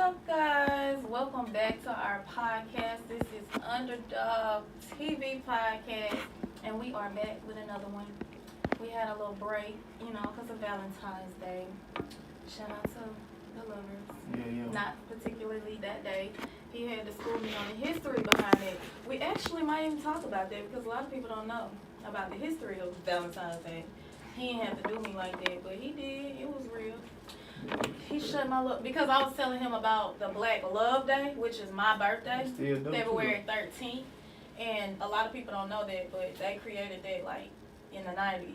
up, guys? Welcome back to our podcast. This is Underdog TV podcast, and we are back with another one. We had a little break, because of Valentine's Day. Shout out to the lovers. Yeah. Not particularly that day. He had to school me on the history behind it. We actually might even talk about that because a lot of people don't know about the history of Valentine's Day. He didn't have to do me like that, but he did. It was real. He shut my love because I was telling him about the Black Love Day, which is my birthday, February 13th. And a lot of people don't know that, but they created that like in the 90s.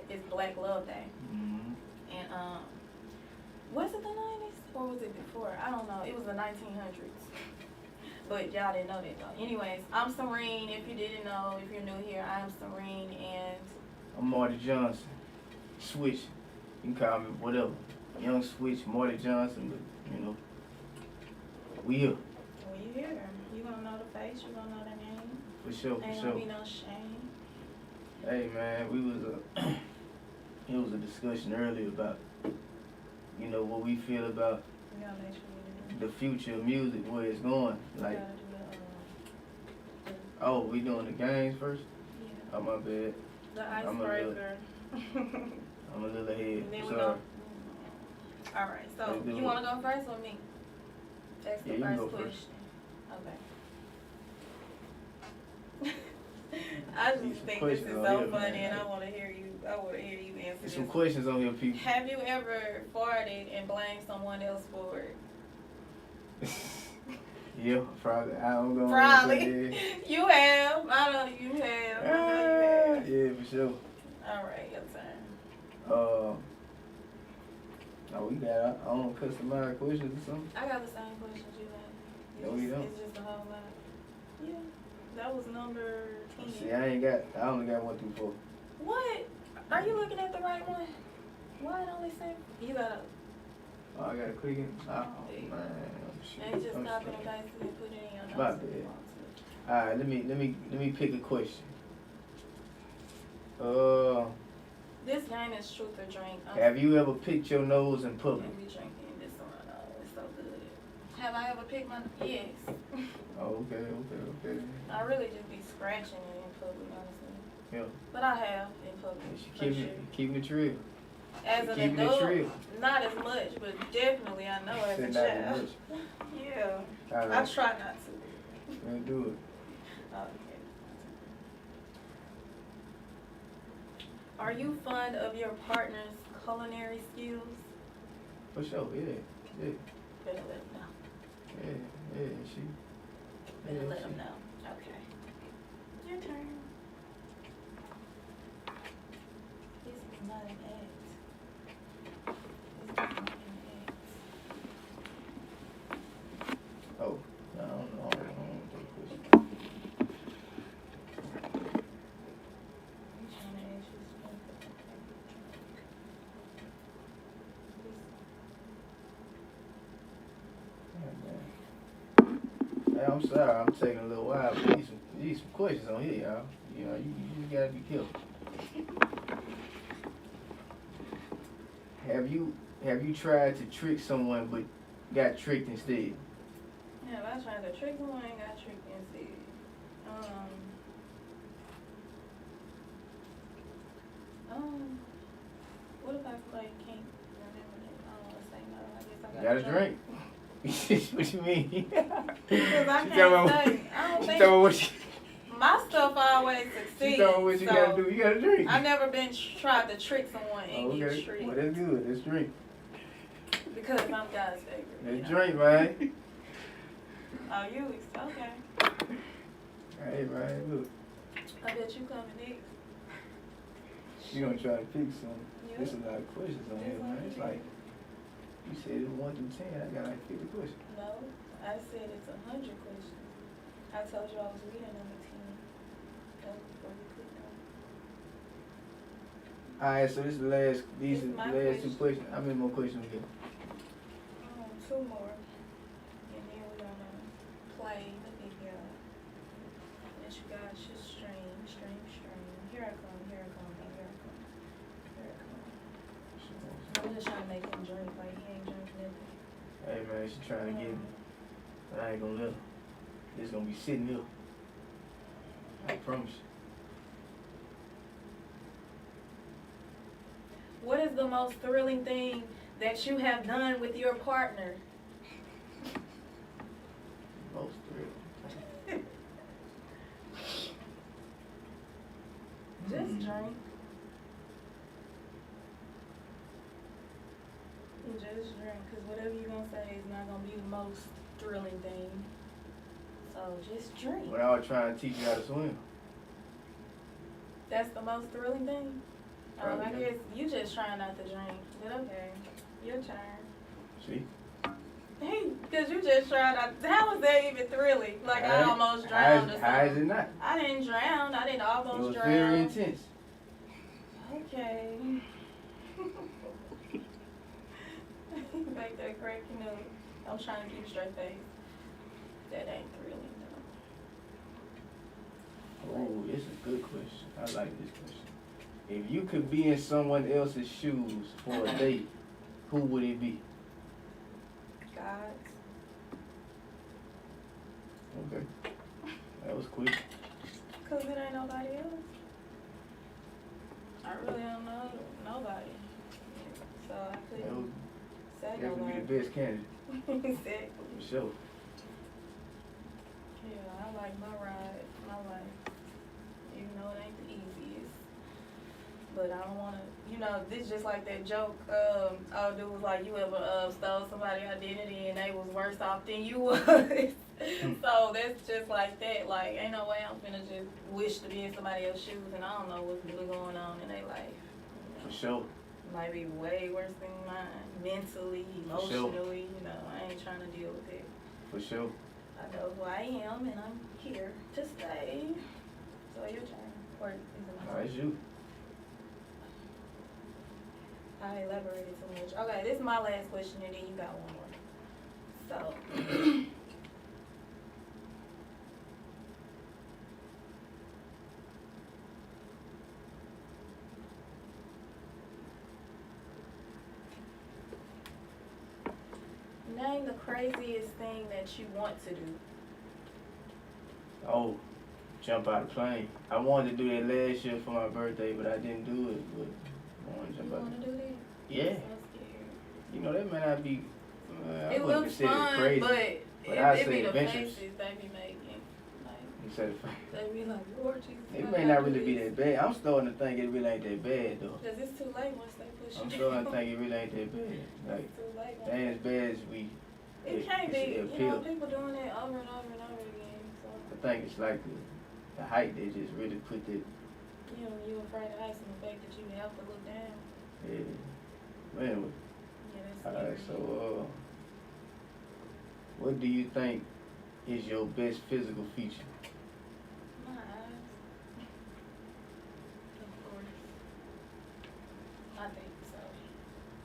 It's Black Love Day. Mm-hmm. And was it the 90s or was it before? I don't know. It was the 1900s. But y'all didn't know that though. Anyways, I'm Serene. If you didn't know, if you're new here, I'm Serene, and I'm Marty Johnson. Switch. You can call me whatever. Young Switch, Marty Johnson, but we here. well, you here. You gonna know the face. You gonna know the name. For sure. Ain't gonna be no shame. Hey man, it was a discussion earlier about, what we feel about We gotta make sure we do the future of music, where it's going. that. Like, Gotta do we doing the games first? yeah. Oh, my bad. The I'm a little- icebreaker. I'm a little ahead. And then we Sorry. go. Alright, so Let's do you it. wanna go first or me? That's the Yeah, you can go first first. question. Okay. I just Some think this questions is on so here, funny, man. and I wanna hear you answer There's this. some questions on here, people. Have you ever farted and blamed someone else for it? Yeah, probably. I don't know. Probably. You have. I know you have. I know you have. Yeah, for sure. Alright, your turn. We got our own customized questions or something. I got the same questions you had. No, you don't. It's just a whole lot. Yeah. That was number 10. See, I only got 1 through 4. What? Are you looking at the right one? Why it only say you gotta Oh, I gotta click it. Oh, Yeah. man. and just I'm copy and sorry. paste it and put it in your My notes if you bad. want to. Alright, let me pick a question. This game is truth or drink. Have you ever picked your nose in public? I'm be drinking this one. Oh, it's so good. Have I ever picked my yes? Oh, okay. I really just be scratching it in public, honestly. Yeah. But I have in public. For sure. Keeping it real. As an keeping it adult, real. not as much, but definitely I know as a Said not as child. much. Yeah. All I right. try not to. Let's do it. Okay. Are you fond of your partner's culinary skills? For sure, yeah. Better let them know. Yeah, Better let she. them know. Okay. Your turn. This is not an act. This is not an act. Oh, no, I don't know. I'm trying to ask you something. Hey, I'm sorry, I'm taking a little while, but these some questions on here, y'all. You just gotta be careful. Have you tried to trick someone but got tricked instead? Yeah, I tried to trick someone and got tricked instead. What if I like can't remember it? I don't want to say no. I guess I You got a drink? What you mean? Because I She can't talking say. I don't She think talking what my stuff always succeeds. she talking what you gotta do. You gotta drink. I've never been tried to trick someone and Okay, get tricked. well that's good. Let's drink. Because I'm God's favorite. Let's drink, man. Oh, you okay? Hey, man, look. I bet you coming next. You gonna try to pick some. Yeah. There's a lot of questions on here, man. It's like, you said it's 1 through 10. I got like 50 questions. No, I said it's 100 questions. I told you I was reading number 10. That was before you clicked on. Alright, so this is the last, these It's are my the last 2 question. questions. How many more questions we got? 2 more. And then we're gonna play the video. And you guys should stream. Here I come. I'm just trying to make him drink like he ain't drinking nothing. Hey, man, man. She trying to get me. But I ain't gonna let her. It's gonna be sitting here. I promise you. What is the most thrilling thing that you have done with your partner? Most thrilling. Just drink. Just drink, because whatever you're going to say is not going to be the most thrilling thing. So just drink. When I was trying to teach you how to swim. That's the most thrilling thing? Probably, I yeah. guess you just trying not to drink. But okay, your turn. See? Hey, because you just tried not. How was that even thrilling? Like I almost drowned or something. How is it not? I didn't drown. I didn't almost drown. It was very intense. Okay. Back there cracking up. I'm trying to keep a straight face. That ain't thrilling though. Oh, it's a good question. I like this question. If you could be in someone else's shoes for a date, who would it be? God's. Okay. That was quick. Cause it ain't nobody else. I really don't know nobody. So I That couldn't would say definitely nobody. be the best candidate. Exactly. For sure. Yeah, I like my ride, my life. Even though it ain't the easiest. But I don't wanna, this just like that joke, old dude was like, you ever stole somebody's identity and they was worse off than you was. So that's just like that. Like, ain't no way I'm finna just wish to be in somebody else's shoes and I don't know what's really going on in their life. For sure. Might be way worse than mine, mentally, emotionally, I ain't trying to deal with it. For sure. I know who I am and I'm here to stay. So your turn. Or is it my turn? Alright, you. I elaborated too much. Okay, this is my last question and then you got one more. So name the craziest thing that you want to do. Oh, jump out of plane. I wanted to do that last year for my birthday, but I didn't do it. But I want to jump You out. want to do that? Yeah. I'm so scared. That may not be. I It wouldn't looks consider fun, it crazy. but I'd it say be the adventurous. faces they be making. Like, Instead of they be like, Lord Jesus. it may not really be that bad. I'm starting to think it really ain't that bad though. Because it's too late once they push I'm it starting to down. think it really ain't that bad. Like, It's too late. that ain't as bad as we. It can't be. It appeal. People doing it over and over and over again. So, I think it's like the height they just really put that. you afraid of heights and the fact that you have to look down. Yeah. But anyway. Yeah, that's Alright, scary. so what do you think is your best physical feature? My eyes. Of course. I think so.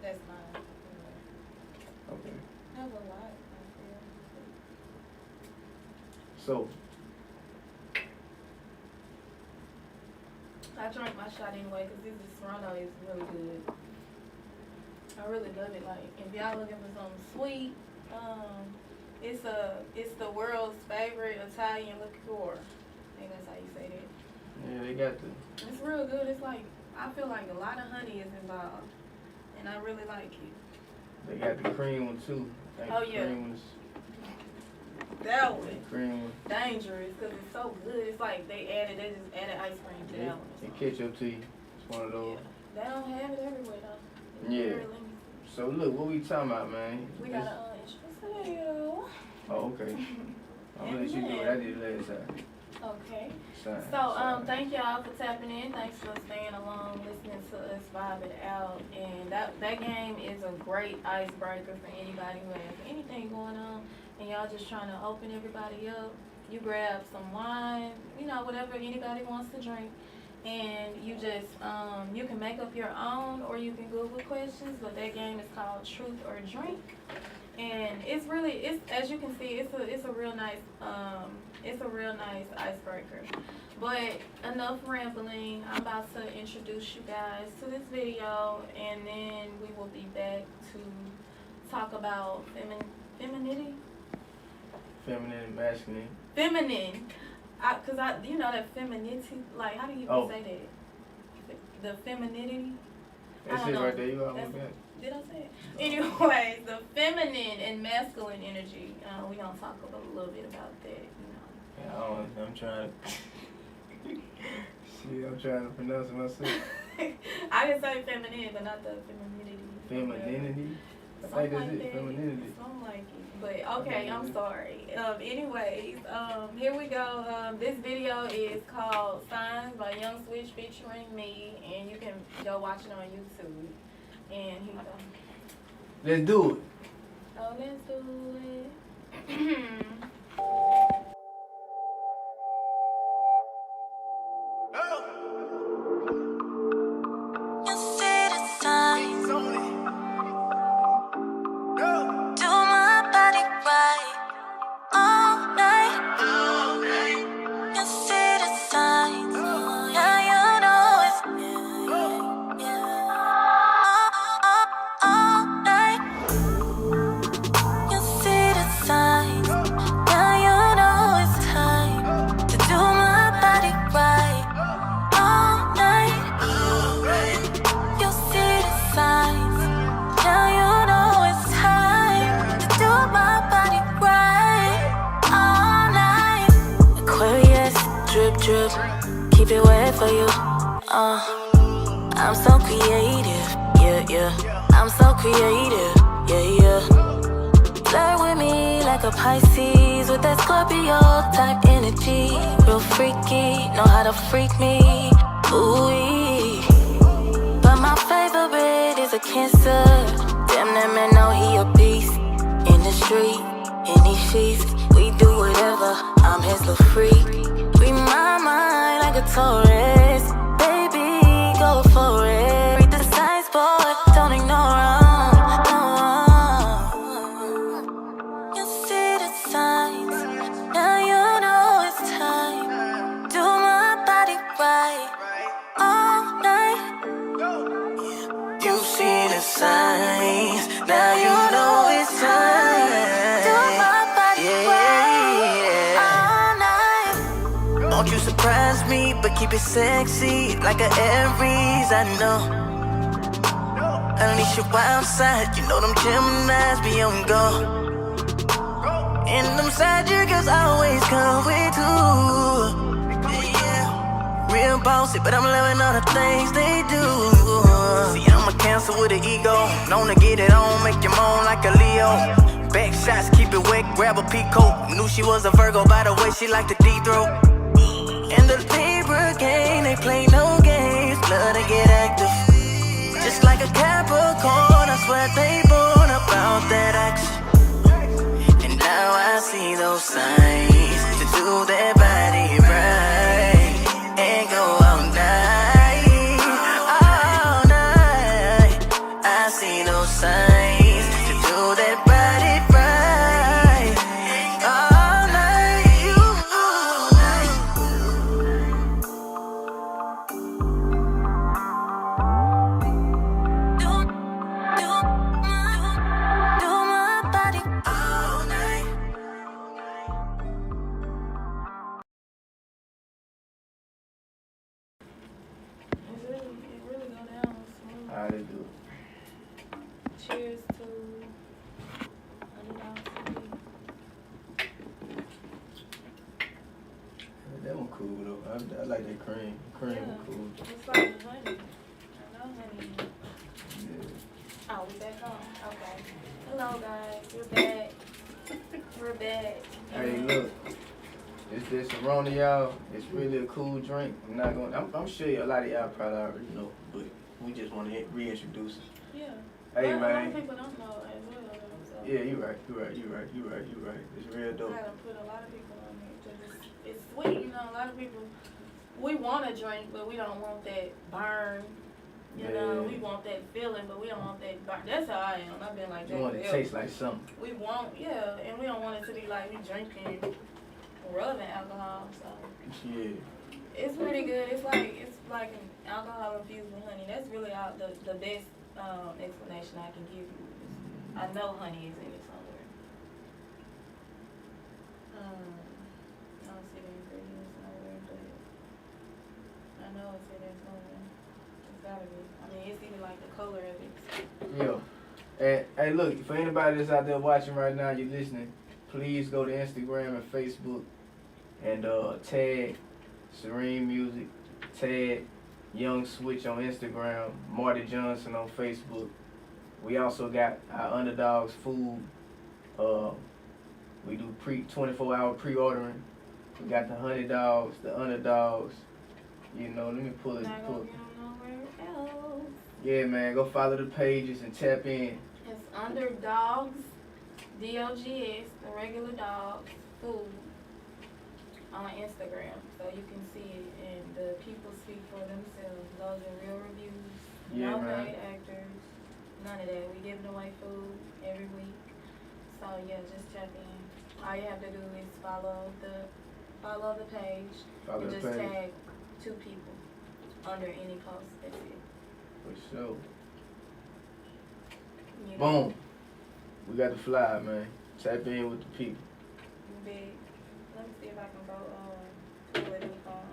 That's mine. Okay. Have a lot, I feel. So, I drank my shot anyway because this Serrano is really good. I really love it. Like, if y'all looking for something sweet, it's the world's favorite Italian liqueur. I think that's how you say that. yeah, they got the. It's real good. It's like, I feel like a lot of honey is involved, and I really like it. They got the cream one too. I think Oh, the yeah. cream one's That one. the cream one. Dangerous because it's so good. It's like they just added ice cream to that one. It catch up to you. It's one of those. Yeah. They don't have it everywhere though. It's Yeah. very limited. So look, what we talking about, man? We got an insurance video. Oh, okay. I'm gonna let you do what I did last time. Okay. Sign, So, sign. thank y'all for tapping in. Thanks for staying along, listening to us vibe it out. And that game is a great icebreaker for anybody who has anything going on and y'all just trying to open everybody up. You grab some wine, whatever anybody wants to drink. And you just, you can make up your own or you can Google questions, but that game is called Truth or Drink. And it's as you can see, it's a real nice icebreaker. But enough rambling. I'm about to introduce you guys to this video, and then we will be back to talk about Femininity? Feminine and masculine. Feminine. Cause you know that femininity, like, how do you even say that? The femininity? That's it right there, you almost got it. Did I say it? Anyways, the feminine and masculine energy, we gonna talk a little bit about that, you know. Yeah, I'm trying to, see, I'm trying to pronounce it myself. I didn't say feminine, but not the femininity. Femininity? I think that's it, femininity. Something like it. But okay, I'm sorry. Anyways, here we go. This video is called Signs by Young Switch featuring me, and you can go watch it on YouTube. And here we go. Let's do it. Oh, let's do it. You see the signs. Do my body right all night. You see the signs. Now you know it's all night. You see the signs. Now you know it's time to do my body right all night. You see the signs. Now you know it's time to do my body right all night. Aquarius, drip, drip, keep it wet for you. I'm so creative, yeah, yeah. I'm so creative, yeah, yeah. Flirt with me like a Pisces with that Scorpio type energy. Real freaky, know how to freak me, ooh-wee. But my favorite is a Cancer. Damn, that man know he a beast. In the street, in these sheets, we do whatever, I'm his little freak. Read my mind like a Taurus. Baby, go for it. Read the signs, boy, don't ignore 'em. You see the signs. Now you know it's time. Do my body right all night. You see the signs. Now you know it's time. Do my body right all night. Won't you surprise me, but keep it sexy like an Aries, I know. Unleash your wild side, you know them Geminis be on go. And them side girls always come with two. Yeah. Real bossy, but I'm loving all the things they do. See, I'm a Cancer with an ego, known to get it on, make you moan like a Leo. Back shots, keep it wet, grab a peacoat. Knew she was a Virgo by the way she liked to deep throat. In the Libra game, they play no games, love to get active. Just like a Capricorn, I swear they born about that action. And now I see those signs to do their body right and go all night, all night. I see those signs to do their body right all night. Do my body all night. It really go down smooth. How they do it? Cheers to Underdog TV. That one cool though. I like that cream. Cream Yeah. was cool. It's like honey. I know honey. Yeah. Oh, we back on? Okay. Hello guys, we're back. We're back. Hey, look. It's this Serene, y'all. It's really a cool drink. I'm sure a lot of y'all probably already know, but we just want to reintroduce it. Yeah. Hey, A lot man. of people don't know as well. So Yeah, you right. It's real I dope. gotta put a lot of people on it because it's sweet. You know, a lot of people, we want to drink, but we don't want that burn. You know, Yeah. we want that feeling, but we don't want that burn. That's how I am. I've been like that. You want it to forever. taste like something. We want, yeah, and we don't want it to be like we drinking rubbing alcohol. So Yeah. it's pretty good. It's like an alcohol infused with honey. That's really all the best explanation I can give you. I know honey is in it somewhere. I don't see the ingredients nowhere, but I know it's in there somewhere. It's gotta be. I mean, it's even like the color of it. Yeah. And hey, look, for anybody that's out there watching right now, you're listening, please go to Instagram and Facebook and tag Serene Music, tag Young Switch on Instagram, Marty Johnson on Facebook. We also got our Underdogs food. We do 24-hour pre-ordering. We got the Honey Dogs, the Underdogs. You know, let me pull it. Not gonna get them nowhere else. Yeah, man, go follow the pages and tap in. It's Underdogs, DOGS, the regular dogs, food, on Instagram. So you can see it and the people speak for themselves. Those are real reviews. Yeah, No man. paid actors. None of that. We giving away food every week. So yeah, just tap in. All you have to do is follow the page Follow and the just page. tag 2 people under any post. That's it. For sure. You know, Boom. We got the fly, man. Tap in with the people. big. Let me see if I can go pull it up on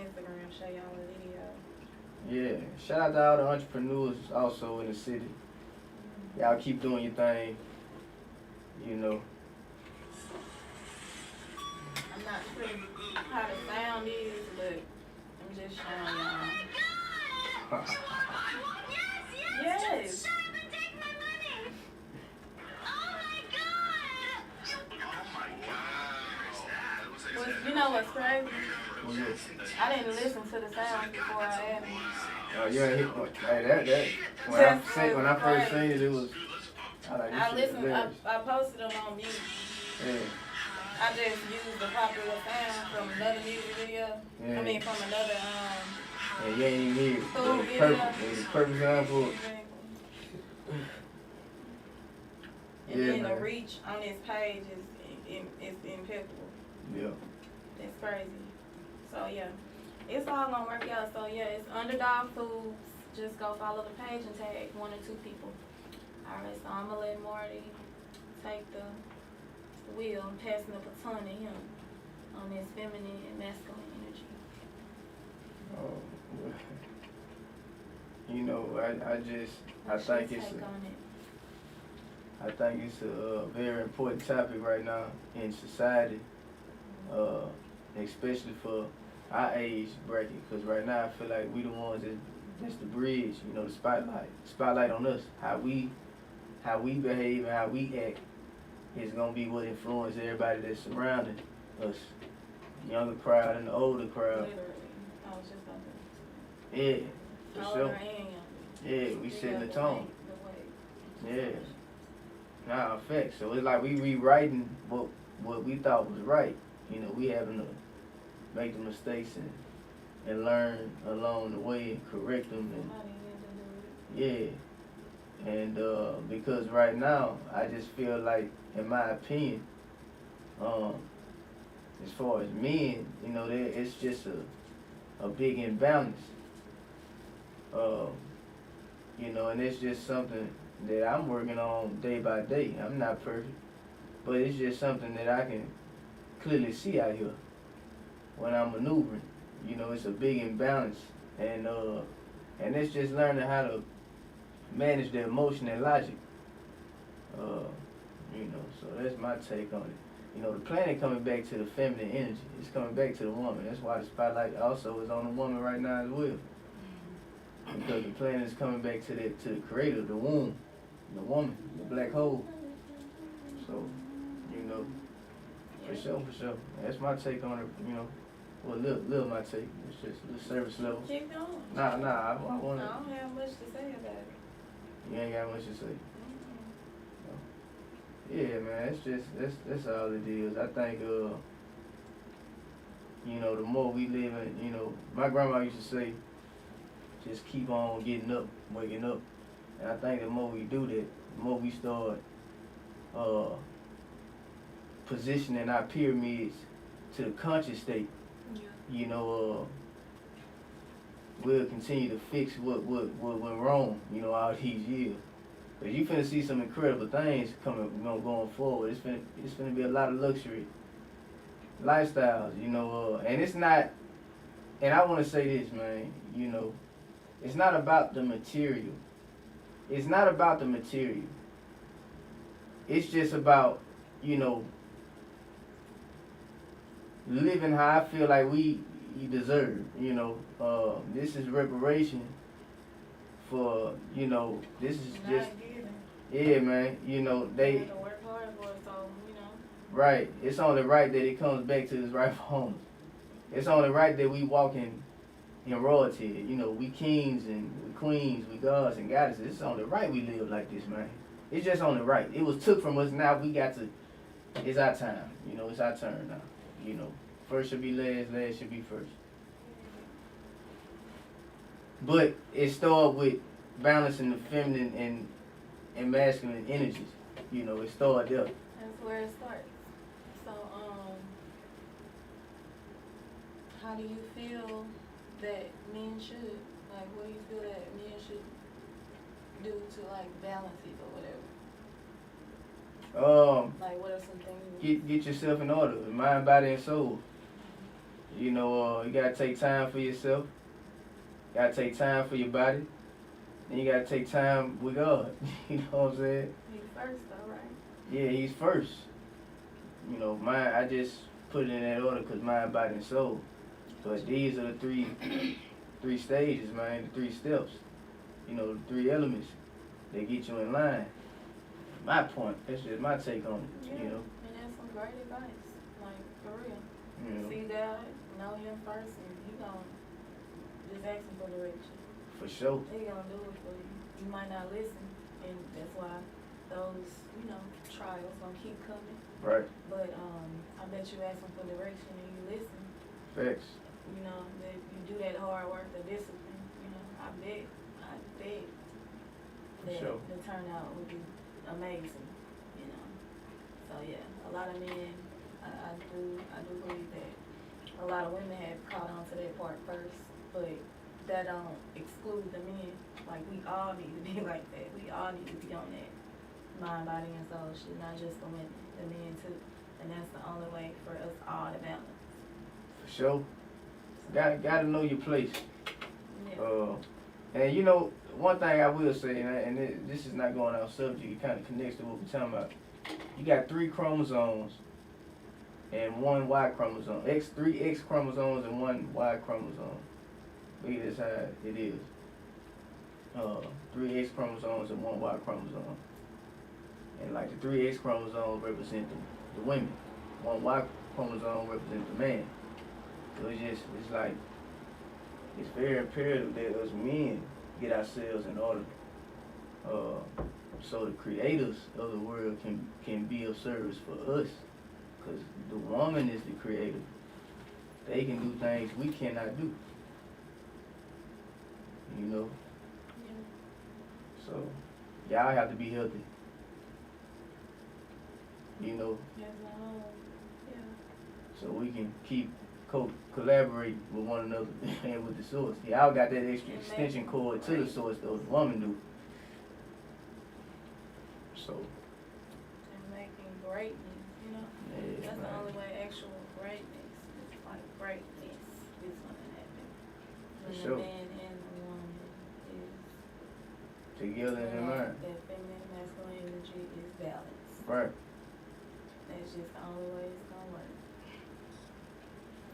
Instagram, show y'all a video. Yeah. Shout out to all the entrepreneurs also in the city. Y'all keep doing your thing. You know. I'm not sure how the sound is, but I'm just showing y'all. Yes. Well, you know what's crazy? I didn't listen to the sound before I added it. Oh, you ain't hit. Hey, that. When I first seen it, it was. I listened. I posted them on mute. Yeah. I just used the popular sound from another music video. Yeah. I mean, from another Yeah, you ain't even need it. Cool, It was yeah. perfect. It was perfect sound for it. And Yeah, then the man. reach on this page is impeccable. Yeah. It's crazy. So yeah, it's all gonna work out. So yeah, it's Underdog Foods. Just go follow the page and tag 1 or 2 people. All right, so I'm gonna let Marty take the wheel and passing the baton to him on his feminine and masculine energy. Oh, you know, I What's your think it's take on it? I think it's a very important topic right now in society, especially for our age bracket. Because right now I feel like we the ones that's the bridge. You know, the spotlight on us. How we behave and how we act is gonna be what influences everybody that's surrounding us, the younger crowd and the older crowd. Literally, I was just about to. Yeah, for Older sure. and younger. Yeah, we setting the tone. The way. Yeah. Nah, effects. So it's like we rewriting what we thought was right. You know, we having to make the mistakes and learn along the way and correct them. And Somebody need to do it. yeah, and because right now I just feel like, in my opinion, as far as men, you know, it's just a big imbalance. You know, and it's just something that I'm working on day by day. I'm not perfect, but it's just something that I can clearly see out here when I'm maneuvering. You know, it's a big imbalance, and it's just learning how to manage the emotion and logic. You know, so that's my take on it. You know, the planet coming back to the feminine energy. It's coming back to the woman. That's why the spotlight also is on the woman right now as well. Because the planet is coming back to the creator, the womb, the woman, the black hole. So, you know, for sure. That's my take on it, you know. Well, little my take. It's just the service level. Keep going. Nah, I I want to. don't have much to say about it. You ain't got much to say. Yeah, man, it's just, that's all it is. I think, you know, the more we live in, you know, my grandma used to say, just keep on getting up, waking up. And I think the more we do that, the more we start positioning our pyramids to the conscious state. Yeah. You know, we'll continue to fix what went wrong, you know, all these years. But you finna see some incredible things coming, going forward. It's finna be a lot of luxury lifestyles, and it's not. And I want to say this, man. It's not about the material. It's not about the material. It's just about, living how I feel like you deserve. This is reparation for, this is just, yeah, man. They have to work hard for it, so, right. It's only right that it comes back to its rightful home. It's only right that we walk in royalty. We kings and we queens, we gods and goddesses. It's only right we live like this, man. It's just only right. It was took from us. Now we got to. It's our time. It's our turn now. First should be last. Last should be first. But it started with balancing the feminine and masculine energies. It started there. That's where it starts. So, how do you feel that men should, what do you feel that men should do to, balance it or whatever? What are some things? Get yourself in order, mind, body, and soul. You gotta take time for yourself. You gotta take time for your body. And you gotta take time with God. You know what I'm saying? He's first, though, right? Yeah, he's first. Mind, I just put it in that order because mind, body, and soul. But these are the three stages, man, the 3 steps. The 3 elements that get you in line. My point, that's just my take on it, And that's some great advice, for real. See God, know him first, and he gonna just ask him for direction. For sure. He gonna do it for you. You might not listen, and that's why those, trials gonna keep coming. Right. But I bet you ask him for direction and you listen. Facts. That you do that hard work, the discipline, I bet that Sure. the turnout would be amazing, So yeah, a lot of men, I do believe that a lot of women have caught on to that part first, but that don't exclude the men. We all need to be like that. We all need to be on that mind, body, and soul shit, not just the women, the men too. And that's the only way for us all to balance. For sure. Gotta know your place. Yeah. And one thing I will say, and this is not going off subject, it kind of connects to what we're talking about. You got 3 chromosomes and 1 Y chromosome. 3 X chromosomes and 1 Y chromosome. Look at this how it is. 3 X chromosomes and 1 Y chromosome. And the 3 X chromosomes represent the women. 1 Y chromosome represents the man. So it's very imperative that us men get ourselves in order, so the creators of the world can be of service for us. Because the woman is the creator. They can do things we cannot do. Yeah. So y'all have to be healthy. Yeah. So we can keep collaborate with one another and with the source. Y'all got that extra extension cord to the source, though. The woman do. So. And making greatness, Yeah, that's man. the only way actual greatness, greatness is gonna happen. For When sure. the man and the woman is Together in their mind. that feminine masculine energy is balanced. Right. That's just the only way it's gonna work.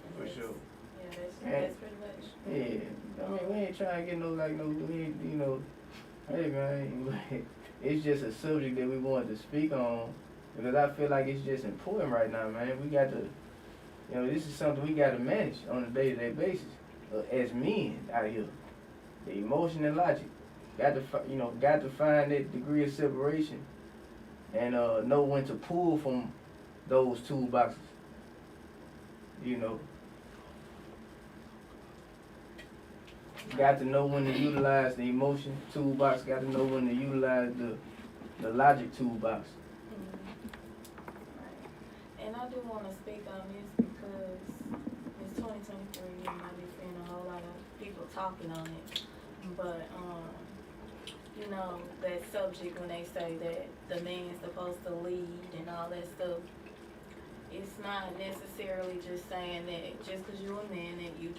And For sure. Yeah, that's pretty much. Yeah. We ain't trying to get hey man, it's just a subject that we wanted to speak on because I feel like it's just important right now, man. We got to, this is something we got to manage on a day-to-day basis as men out here. The emotion and logic. Got to find that degree of separation and know when to pull from those toolboxes. Got to know when to utilize the emotion toolbox. Got to know when to utilize the logic toolbox. Right. And I do want to speak on this because it's 2023 and I be seeing a whole lot of people talking on it. But you know, that subject when they say that the man's supposed to lead and all that stuff. It's not necessarily just saying that just because you're a man and you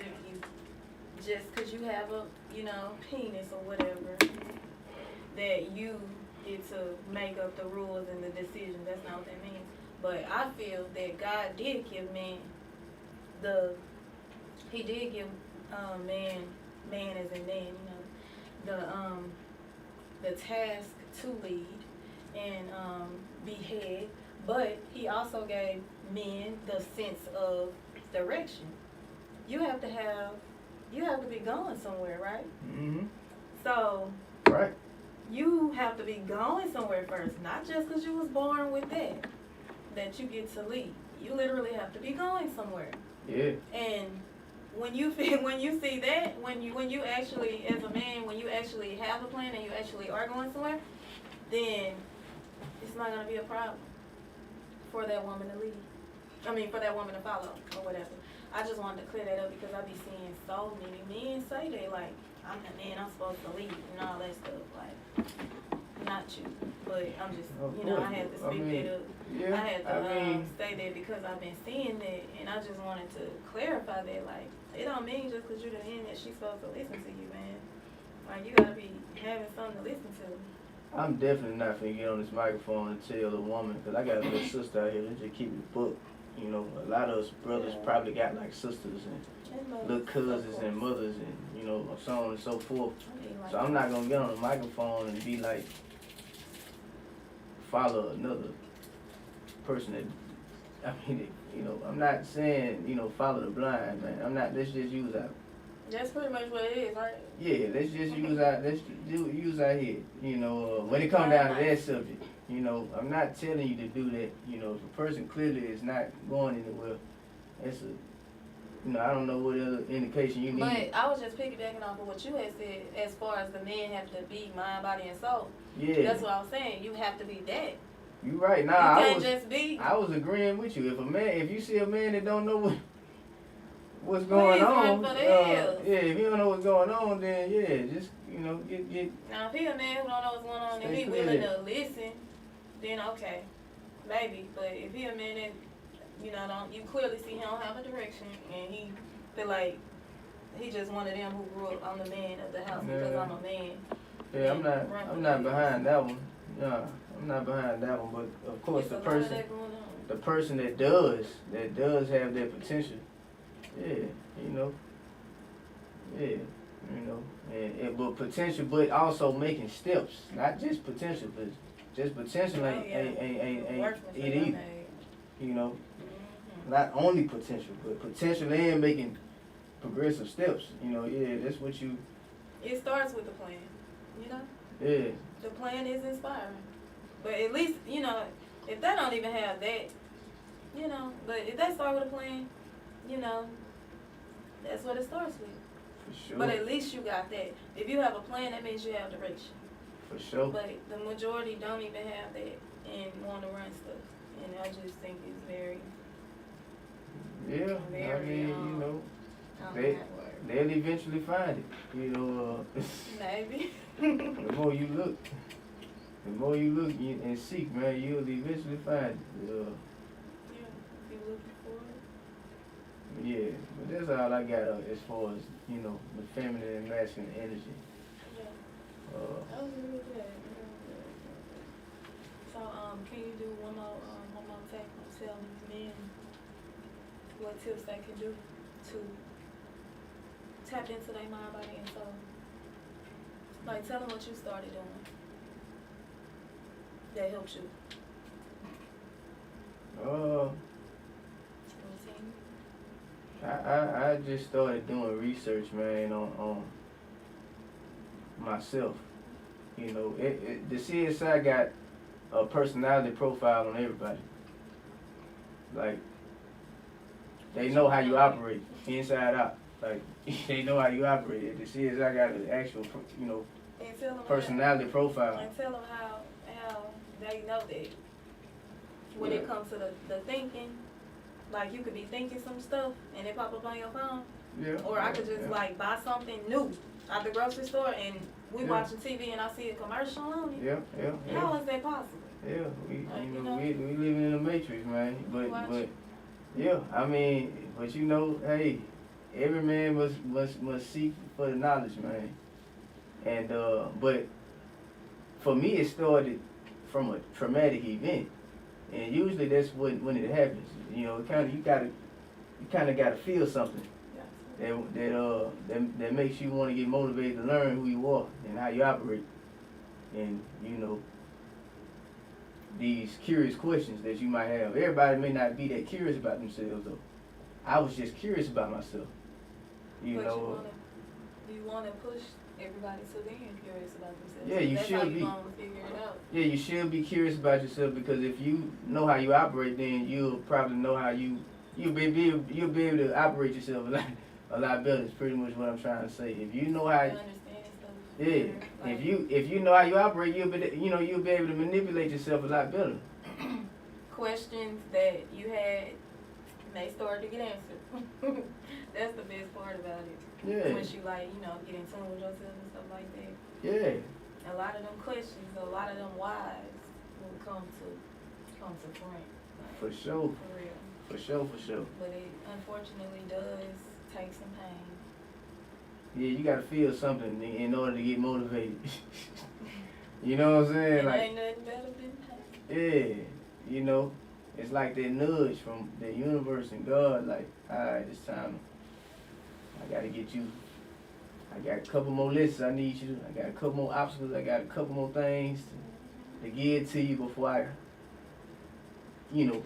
just because you have a, you know, penis or whatever, that you get to make up the rules and the decisions. That's not what that means. But I feel that God did give men He did give man as in man, you know, the task to lead and be head. But He also gave men the sense of direction. You have to be going somewhere, right? Mm-hmm. So Right. you have to be going somewhere first, not just because you was born with that you get to lead. You literally have to be going somewhere. Yeah. And when you see that, when you actually, as a man, when you actually have a plan and you actually are going somewhere, then it's not gonna be a problem for that woman to lead. I mean, for that woman to follow or whatever. I just wanted to clear that up because I be seeing so many men say they like, I'm the man, I'm supposed to lead and all that stuff. Like, not you, but I'm just, you know, I had to speak that up. Yeah, I had to say that because I've been seeing that, and I just wanted to clarify that. Like, it don't mean just because you're the man that she's supposed to listen to you, man. Like, you gotta be having something to listen to. I'm definitely not finna get on this microphone and tell the woman, because I got a little sister out here that just keep it book. You know, a lot of us brothers probably got like sisters and little cousins and mothers and, you know, so on and so forth. So I'm not gonna get on the microphone and be like, follow another person that, I mean, you know, I'm not saying, you know, follow the blind, man. I'm not, let's just use our. That's pretty much what it is, right? Yeah, let's just use our head. You know, when it comes down to that subject, you know, I'm not telling you to do that. You know, if a person clearly is not going anywhere, that's a, you know, I don't know what other indication you need. But I was just piggybacking off of what you had said as far as the men have to be mind, body, and soul. Yeah. That's what I was saying. You have to be that. You right. Nah, you can't just be. I was agreeing with you. If you see a man that don't know what's going on, if you don't know what's going on, then yeah, just, you know, get. Now if he a man who don't know what's going on and he willing to listen, then okay, maybe. But if he a man that, you know, you clearly see he don't have a direction and he feel like he just one of them who grew up, I'm the man of the house because I'm a man. Yeah, I'm not behind that one. Yeah, I'm not behind that one. But of course, the person that does have that potential. Yeah, you know. Yeah, you know, and but potential, but also making steps, not just potential, but just potential ain't it either. You know, not only potential, but potential and making progressive steps. You know, yeah, that's what you. It starts with the plan, you know. Yeah. The plan is inspiring, but at least, you know, if they don't even have that, you know, but if they start with a plan, you know, that's what it starts with. For sure. But at least you got that. If you have a plan, that means you have direction. For sure. But the majority don't even have that and want to run stuff, and I just think it's very. Yeah, very, I mean, you know, they'll eventually find it. You know, maybe. the more you look and seek, man, you'll eventually find it. Yeah, if you're looking for it. Yeah, but that's all I got as far as, you know, the feminine and masculine energy. Yeah. That was really good. So, can you do one more take on telling these men what tips they can do to tap into their mind, body, and soul? Like, tell them what you started doing that helps you. I just started doing research, man, on myself. You know, the CSI got a personality profile on everybody. Like, they know how you operate inside out. Like, they know how you operate. The CSI got an actual, you know, personality profile. And tell them how they know that when it comes to the thinking, like you could be thinking some stuff and it pop up on your phone. Yeah. Or I could just like buy something new at the grocery store and We watching TV and I see a commercial on it. Yeah. How is that possible? Yeah, we you living in the matrix, man. But yeah, I mean, but hey, every man must seek for the knowledge, man. And but for me, it started from a traumatic event, and usually that's when it happens. You kind of gotta feel something that makes you want to get motivated to learn who you are and how you operate, and these curious questions that you might have. Everybody may not be that curious about themselves though. I was just curious about myself. Do you want to push everybody to being curious about themselves? Yeah, you That's should how be. You gonna figure it out. Yeah, you should be curious about yourself, because if you know how you operate, then you'll probably know how you'll be able to operate yourself a lot better. Is pretty much what I'm trying to say. If you know how, if you know how you operate, you'll be able to manipulate yourself a lot better. Questions that you had, they started to get answered. That's the best part about it. Yeah. Once you get in tune with yourself and stuff like that. Yeah. A lot of them questions, a lot of them whys will come to front. For sure. For real. For sure. But it unfortunately does take some pain. Yeah, you gotta feel something in order to get motivated. You know what I'm saying? It ain't nothing better than pain. Yeah, it's like that nudge from the universe and God, like, alright, it's time. I gotta get you. I got a couple more lists I need you. I got a couple more obstacles. I got a couple more things to give to you before I, And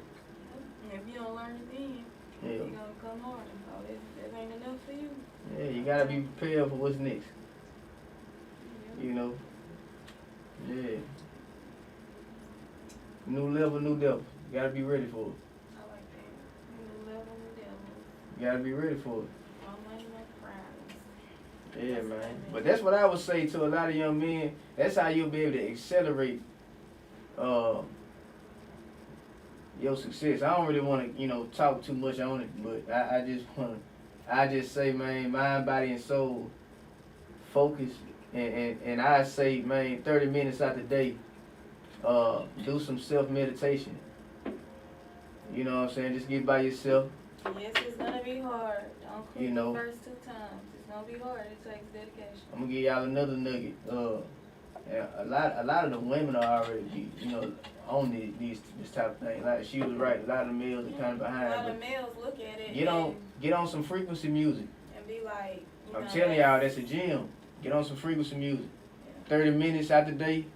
if you don't learn it then, you're gonna come hard. Oh, that ain't enough for you. Yeah, you gotta be prepared for what's next. Yeah. New level, new devil. You gotta be ready for it. I like that. New level, new devil. You gotta be ready for it. All money, no prize. Yeah, man. But that's what I would say to a lot of young men. That's how you'll be able to accelerate your success. I don't really want to, talk too much on it, but I just say, man, mind, body, and soul, focus, and I say, man, 30 minutes out the day, do some self-meditation. You know what I'm saying? Just get by yourself. Yes, it's gonna be hard. Don't quit the first 2 times. It's gonna be hard. It takes dedication. I'm gonna give y'all another nugget. A lot of the women are already, on this type of thing. Like she was right. A lot of the males are kind of behind. A lot of males look at it. Get on some frequency music. And be like, I'm telling y'all, that's a gem. Get on some frequency music. 30 minutes out the day,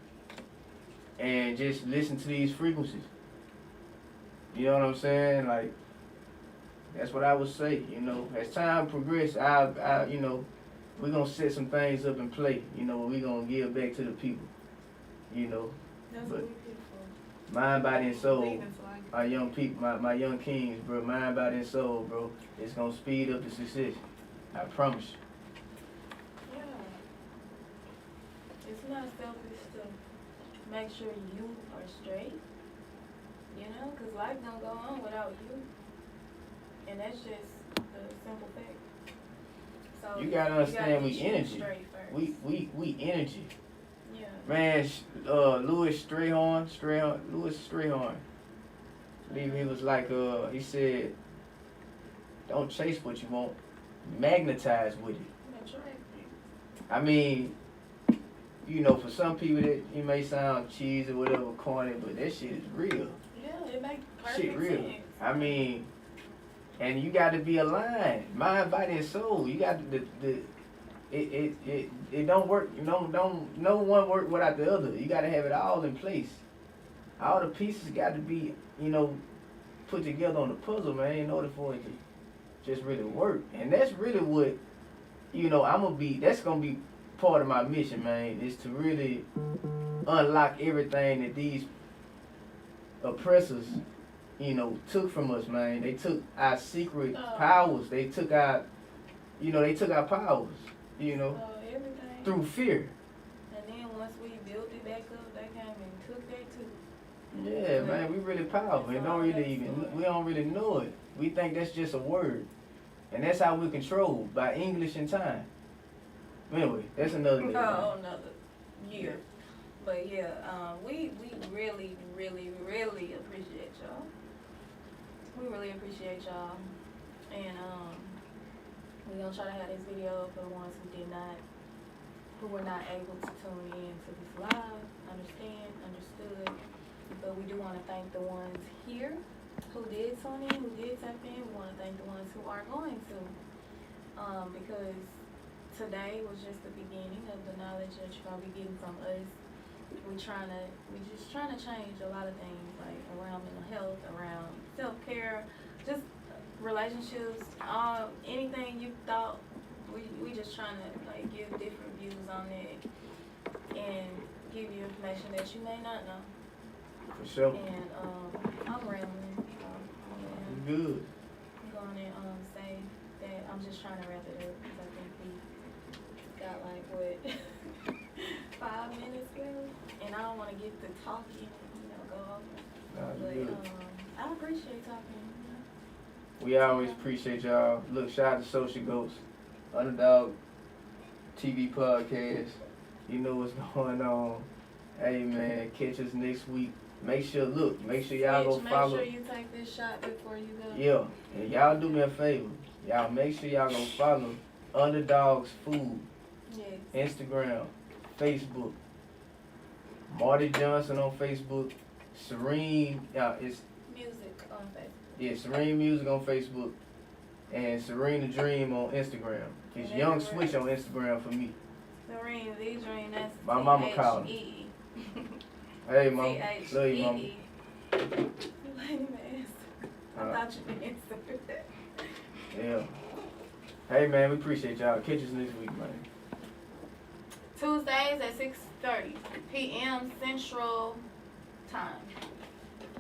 and just listen to these frequencies. You know what I'm saying? Like, that's what I would say. As time progresses, we're gonna set some things up in play. We're gonna give back to the people. That's but beautiful. mind, body, and soul. My young people, my young kings, bro. Mind, body, and soul, bro. It's gonna speed up the success. I promise you. Yeah. It's not selfish to make sure you are straight. Because life don't go on without you. And that's just the simple fact. So you gotta understand, we energy. We energy. Yeah. Man, Louis Strayhorn. I believe he was like, he said, don't chase what you want, magnetize with it. That's right. I mean, for some people that it may sound cheesy or whatever, corny, but that shit is real. Yeah, it makes perfect Shit real. sense. I mean, and you got to be aligned, mind, body, and soul. You got it don't work. No one work without the other. You got to have it all in place. All the pieces got to be, put together on the puzzle, man, in order for it to just really work. And that's really what, that's gonna be part of my mission, man, is to really unlock everything that these oppressors, took from us, man. They took our secret powers. They took our, powers, everything. through fear. And then once we built it back up, they came and took that too. Yeah, man, we really powerful. We don't really know it. We think that's just a word. And that's how we're controlled, by English and time. Anyway, that's another day. Oh, another year. But yeah, we really, really, really appreciate y'all. We really appreciate y'all. And we're gonna try to have this video for the ones who were not able to tune in to this live, understood. But we do want to thank the ones here who did tune in, who did tap in. We want to thank the ones who are going to. Because today was just the beginning of the knowledge that you're gonna be getting from us. We just trying to change a lot of things, like around mental health, around self-care, just relationships, anything you thought. We just trying to like give different views on it and give you information that you may not know. For sure. And I'm rambling. Good. I'm going to say that I'm just trying to wrap it up because I think we got like what 5 minutes left, and I don't want to get to talking, go off. But I appreciate talking. We always appreciate y'all. Look, shout out to Social Ghosts, Underdog TV podcast. You know what's going on. Hey man, catch us next week. Make sure y'all go follow. Make sure you take this shot before you go. Yeah, and y'all do me a favor. Y'all make sure y'all go follow Underdog's Food. Yes. Instagram, Facebook. Marty Johnson on Facebook. Serene, it's Music on Facebook. yeah, Serene Music on Facebook. And Serene the Dream on Instagram. It's Young Switch on Instagram for me. Serene the Dream, that's My mama called me. Hey mom, love you mama. You lame ass. I thought you didn't answer that. Yeah. Hey man, we appreciate y'all. Catch us next week, man. Tuesdays at 6:30 p.m. Central Time.